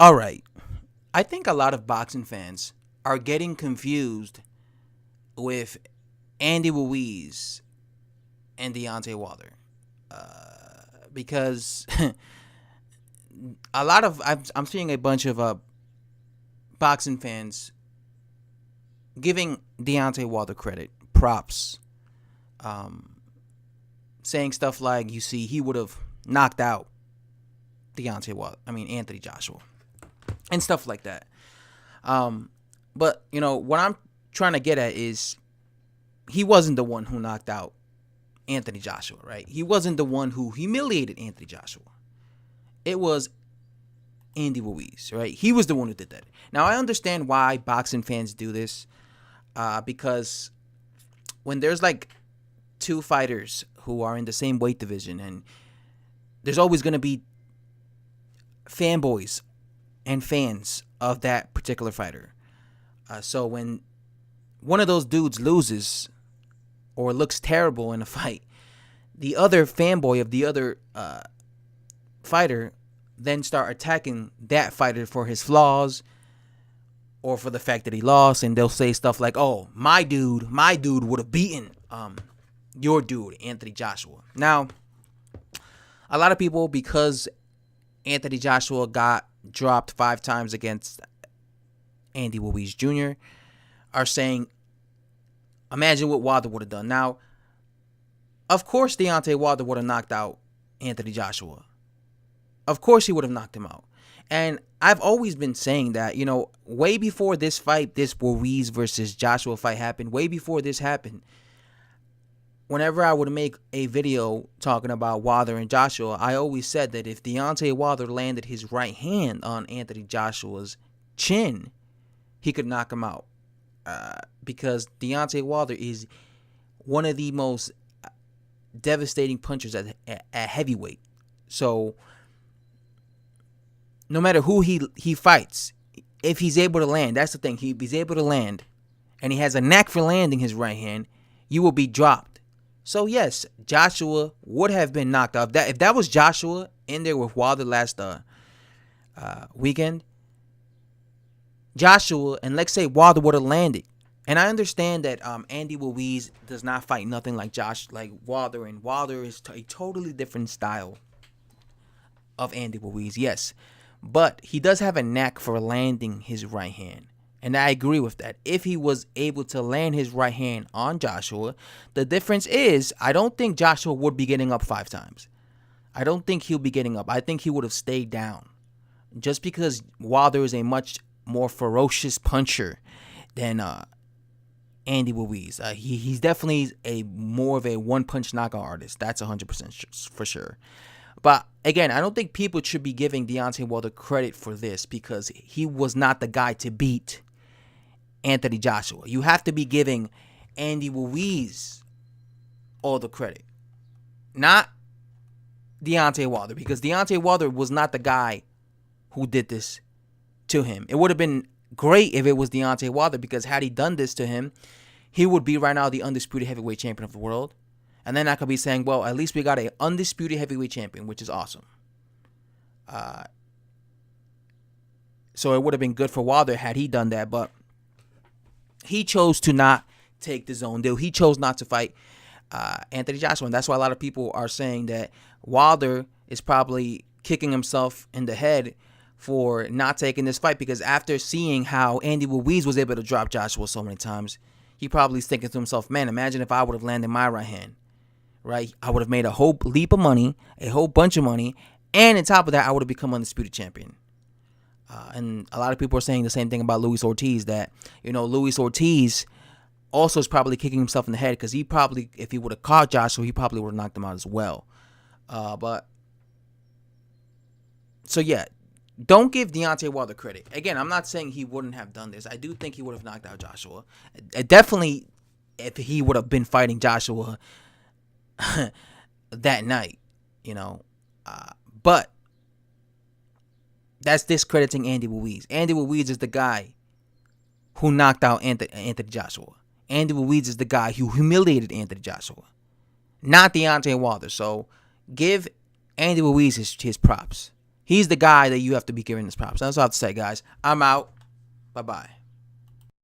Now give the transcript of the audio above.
All right. I think a lot of boxing fans are getting confused with Andy Ruiz and Deontay Wilder. Because I'm seeing a bunch of boxing fans giving Deontay Wilder credit, props, um, saying stuff like, you see, he would have knocked out Anthony Joshua, and stuff like that. Um, but, what I'm trying to get at is he wasn't the one who knocked out Anthony Joshua, right? He wasn't the one who humiliated Anthony Joshua. It was Andy Ruiz, right? He was the one who did that. Now, I understand why boxing fans do this, because when there's like two fighters who are in the same weight division, and there's always going to be fanboys and fans of that particular fighter. So when one of those dudes loses or looks terrible in a fight, the other fanboy of the other fighter then start attacking that fighter for his flaws or for the fact that he lost, and they'll say stuff like, "Oh, my dude would have beaten your dude, Anthony Joshua." Now, a lot of people, because Anthony Joshua got dropped 5 times against Andy Ruiz Jr., are saying, imagine what Wilder would have done. Now, of course, Deontay Wilder would have knocked out Anthony Joshua. Of course, he would have knocked him out. And I've always been saying that, way before this fight, this Ruiz versus Joshua fight happened, way before this happened, whenever I would make a video talking about Wilder and Joshua, I always said that if Deontay Wilder landed his right hand on Anthony Joshua's chin, he could knock him out. Because Deontay Wilder is one of the most devastating punchers at heavyweight. So no matter who he fights, if he's able to land, that's the thing. He's able to land, and he has a knack for landing his right hand, you will be dropped. So yes, Joshua would have been knocked out. If that was Joshua in there with Wilder last weekend, Joshua, and let's say Wilder would have landed. And I understand that Andy Ruiz does not fight nothing like Wilder, and Wilder is a totally different style of Andy Ruiz, yes. But he does have a knack for landing his right hand. And I agree with that. If he was able to land his right hand on Joshua, the difference is I don't think Joshua would be getting up 5 times. I don't think he'll be getting up. I think he would have stayed down. Just because Wilder is a much more ferocious puncher than Andy Ruiz. He's definitely more of a one-punch knockout artist. That's 100% for sure. But again, I don't think people should be giving Deontay Wilder credit for this because he was not the guy to beat Anthony Joshua. You have to be giving Andy Ruiz all the credit, not Deontay Wilder, because Deontay Wilder was not the guy who did this to him. It would have been great if it was Deontay Wilder, because had he done this to him, he would be right now the undisputed heavyweight champion of the world. And then I could be saying, well, at least we got an undisputed heavyweight champion, which is awesome. So it would have been good for Wilder had he done that, but he chose to not take the zone deal. He chose not to fight Anthony Joshua, and that's why a lot of people are saying that Wilder is probably kicking himself in the head for not taking this fight, because after seeing how Andy Ruiz was able to drop Joshua so many times, he probably is thinking to himself, man, imagine if I would have landed my right hand, right? I would have made a whole leap of money, a whole bunch of money, and on top of that, I would have become undisputed champion. And a lot of people are saying the same thing about Luis Ortiz, that, Luis Ortiz also is probably kicking himself in the head, because he probably, if he would have caught Joshua, he probably would have knocked him out as well. So yeah, don't give Deontay Wilder credit. Again, I'm not saying he wouldn't have done this. I do think he would have knocked out Joshua. Definitely, if he would have been fighting Joshua that night, but that's discrediting Andy Ruiz. Andy Ruiz is the guy who knocked out Anthony Joshua. Andy Ruiz is the guy who humiliated Anthony Joshua, not Deontay Wilder. So give Andy Ruiz his props. He's the guy that you have to be giving this props. That's all I have to say, guys. I'm out. Bye-bye.